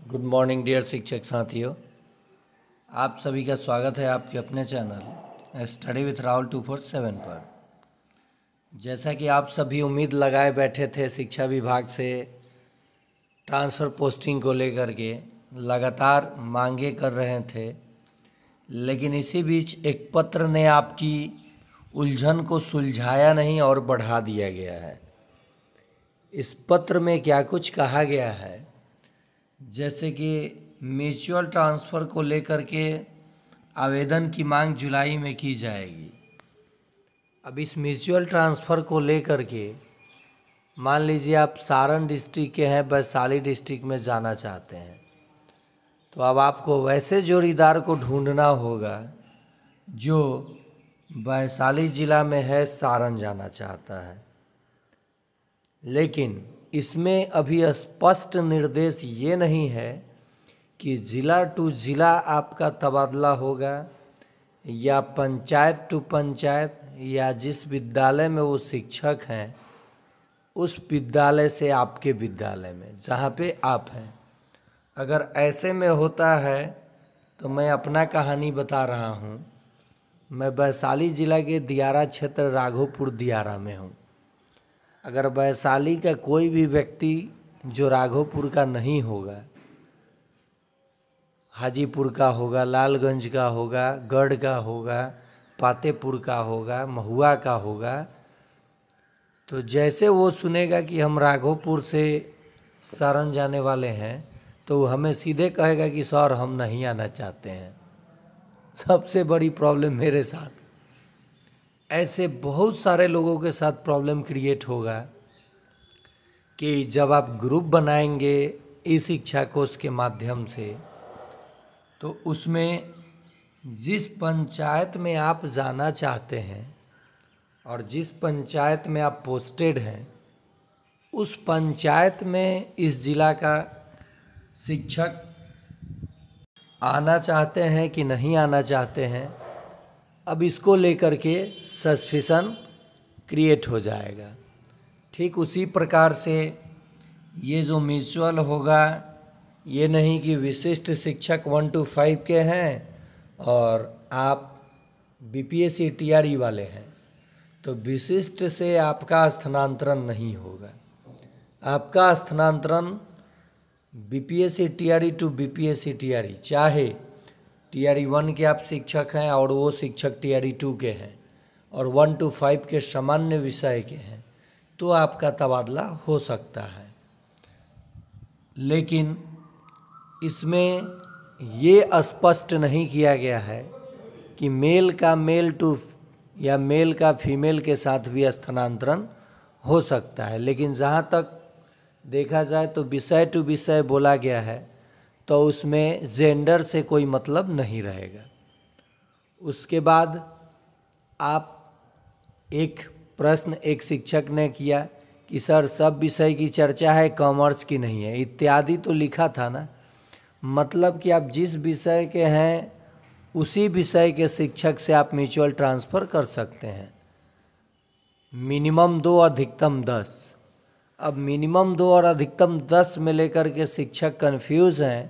Good morning dear शिक्षक साथियों, आप सभी का स्वागत है आपके अपने चैनल स्टडी विथ राहुल 247 पर। जैसा कि आप सभी उम्मीद लगाए बैठे थे शिक्षा विभाग से ट्रांसफ़र पोस्टिंग को लेकर के लगातार मांगे कर रहे थे, लेकिन इसी बीच एक पत्र ने आपकी उलझन को सुलझाया नहीं और बढ़ा दिया गया है। इस पत्र में क्या कुछ कहा गया है, जैसे कि म्यूचुअल ट्रांसफ़र को लेकर के आवेदन की मांग जुलाई में की जाएगी। अब इस म्यूचुअल ट्रांसफ़र को लेकर के मान लीजिए आप सारण डिस्ट्रिक्ट के हैं, वैशाली डिस्ट्रिक्ट में जाना चाहते हैं, तो अब आपको वैसे जोड़ीदार को ढूंढना होगा जो वैशाली ज़िला में है, सारण जाना चाहता है। लेकिन इसमें अभी स्पष्ट निर्देश ये नहीं है कि ज़िला टू ज़िला आपका तबादला होगा या पंचायत टू पंचायत, या जिस विद्यालय में वो शिक्षक हैं उस विद्यालय से आपके विद्यालय में जहाँ पे आप हैं। अगर ऐसे में होता है तो मैं अपना कहानी बता रहा हूँ। मैं वैशाली ज़िला के दियारा क्षेत्र राघोपुर दियारा में हूँ। अगर वैशाली का कोई भी व्यक्ति जो राघोपुर का नहीं होगा, हाजीपुर का होगा, लालगंज का होगा, गढ़ का होगा, पातेपुर का होगा, महुआ का होगा, तो जैसे वो सुनेगा कि हम राघोपुर से सारण जाने वाले हैं तो वो हमें सीधे कहेगा कि सर हम नहीं आना चाहते हैं। सबसे बड़ी प्रॉब्लम मेरे साथ, ऐसे बहुत सारे लोगों के साथ प्रॉब्लम क्रिएट होगा कि जब आप ग्रुप बनाएंगे ई शिक्षा कोष के माध्यम से, तो उसमें जिस पंचायत में आप जाना चाहते हैं और जिस पंचायत में आप पोस्टेड हैं, उस पंचायत में इस ज़िला का शिक्षक आना चाहते हैं कि नहीं आना चाहते हैं, अब इसको लेकर के सस्पिशन क्रिएट हो जाएगा। ठीक उसी प्रकार से ये जो म्यूचुअल होगा, ये नहीं कि विशिष्ट शिक्षक 1 to 5 के हैं और आप बीपीएससी टीआरई वाले हैं, तो विशिष्ट से आपका स्थानांतरण नहीं होगा। आपका स्थानांतरण BPSC TRE to BPSC TRE, चाहे टीआरई 1 के आप शिक्षक हैं और वो शिक्षक टीआरई 2 के हैं और 1 to 5 के सामान्य विषय के हैं, तो आपका तबादला हो सकता है। लेकिन इसमें ये स्पष्ट नहीं किया गया है कि मेल का मेल टू या मेल का फीमेल के साथ भी स्थानांतरण हो सकता है। लेकिन जहाँ तक देखा जाए तो विषय टू विषय बोला गया है, तो उसमें जेंडर से कोई मतलब नहीं रहेगा। उसके बाद आप एक प्रश्न एक शिक्षक ने किया कि सर सब विषय की चर्चा है, कॉमर्स की नहीं है, इत्यादि तो लिखा था ना। मतलब कि आप जिस विषय के हैं उसी विषय के शिक्षक से आप म्यूचुअल ट्रांसफ़र कर सकते हैं। मिनिमम 2 अधिकतम 10। अब मिनिमम 2 और अधिकतम 10 में लेकर के शिक्षक कंफ्यूज हैं,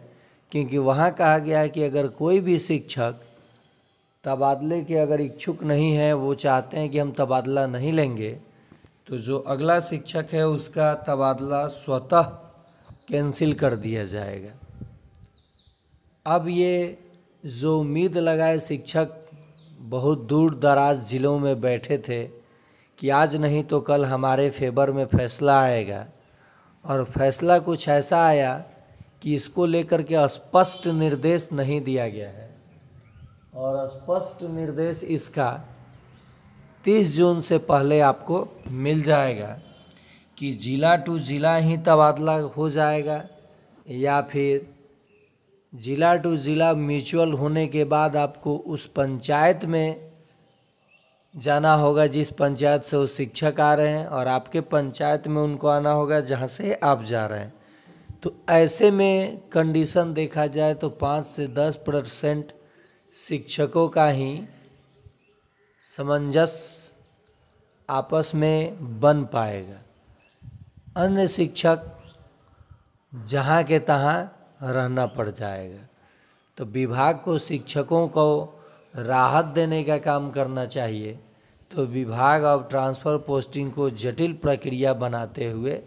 क्योंकि वहाँ कहा गया है कि अगर कोई भी शिक्षक तबादले के अगर इच्छुक नहीं है, वो चाहते हैं कि हम तबादला नहीं लेंगे, तो जो अगला शिक्षक है उसका तबादला स्वतः कैंसिल कर दिया जाएगा। अब ये जो उम्मीद लगाए शिक्षक बहुत दूर दराज ज़िलों में बैठे थे कि आज नहीं तो कल हमारे फेवर में फैसला आएगा, और फैसला कुछ ऐसा आया कि इसको लेकर के स्पष्ट निर्देश नहीं दिया गया है। और स्पष्ट निर्देश इसका 30 जून से पहले आपको मिल जाएगा कि ज़िला टू ज़िला ही तबादला हो जाएगा, या फिर ज़िला टू ज़िला म्यूचुअल होने के बाद आपको उस पंचायत में जाना होगा जिस पंचायत से वो शिक्षक आ रहे हैं, और आपके पंचायत में उनको आना होगा जहाँ से आप जा रहे हैं। तो ऐसे में कंडीशन देखा जाए तो 5 से 10% शिक्षकों का ही सामंजस्य आपस में बन पाएगा। अन्य शिक्षक जहाँ के तहाँ रहना पड़ जाएगा। तो विभाग को शिक्षकों को राहत देने का काम करना चाहिए। तो विभाग अब ट्रांसफ़र पोस्टिंग को जटिल प्रक्रिया बनाते हुए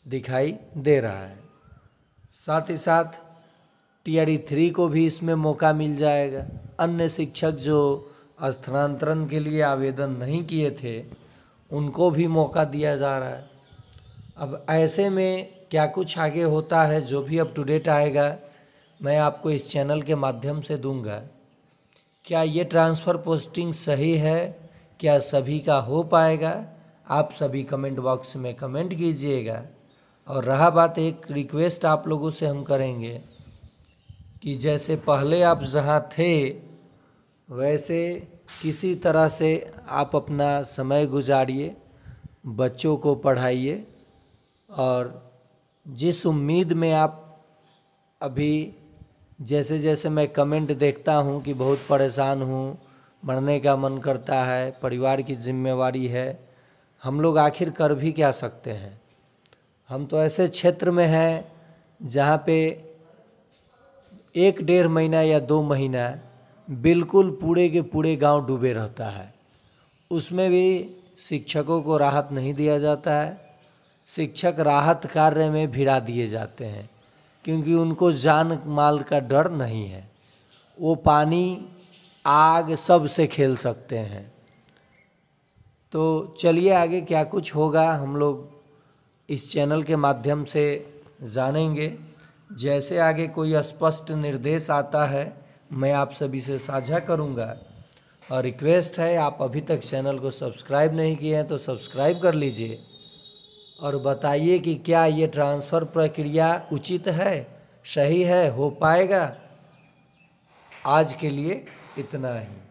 दिखाई दे रहा है। साथ ही साथ टीआरई 3 को भी इसमें मौका मिल जाएगा। अन्य शिक्षक जो स्थानांतरण के लिए आवेदन नहीं किए थे उनको भी मौका दिया जा रहा है। अब ऐसे में क्या कुछ आगे होता है, जो भी अप टू डेट आएगा मैं आपको इस चैनल के माध्यम से दूंगा। क्या ये ट्रांसफ़र पोस्टिंग सही है, क्या सभी का हो पाएगा, आप सभी कमेंट बॉक्स में कमेंट कीजिएगा। और रहा बात, एक रिक्वेस्ट आप लोगों से हम करेंगे कि जैसे पहले आप जहाँ थे वैसे किसी तरह से आप अपना समय गुजारिए, बच्चों को पढ़ाइए। और जिस उम्मीद में आप अभी, जैसे जैसे मैं कमेंट देखता हूँ कि बहुत परेशान हूँ, मरने का मन करता है, परिवार की जिम्मेवारी है, हम लोग आखिर कर भी क्या सकते हैं। हम तो ऐसे क्षेत्र में हैं जहाँ पे 1-1.5 महीना या 2 महीना बिल्कुल पूरे के पूरे गांव डूबे रहता है। उसमें भी शिक्षकों को राहत नहीं दिया जाता है। शिक्षक राहत कार्य में भिड़ा दिए जाते हैं क्योंकि उनको जान माल का डर नहीं है। वो पानी आग सब से खेल सकते हैं। तो चलिए आगे क्या कुछ होगा हम लोग इस चैनल के माध्यम से जानेंगे। जैसे आगे कोई स्पष्ट निर्देश आता है मैं आप सभी से साझा करूंगा। और रिक्वेस्ट है, आप अभी तक चैनल को सब्सक्राइब नहीं किए हैं तो सब्सक्राइब कर लीजिए और बताइए कि क्या ये ट्रांसफ़र प्रक्रिया उचित है, सही है, हो पाएगा। आज के लिए इतना ही।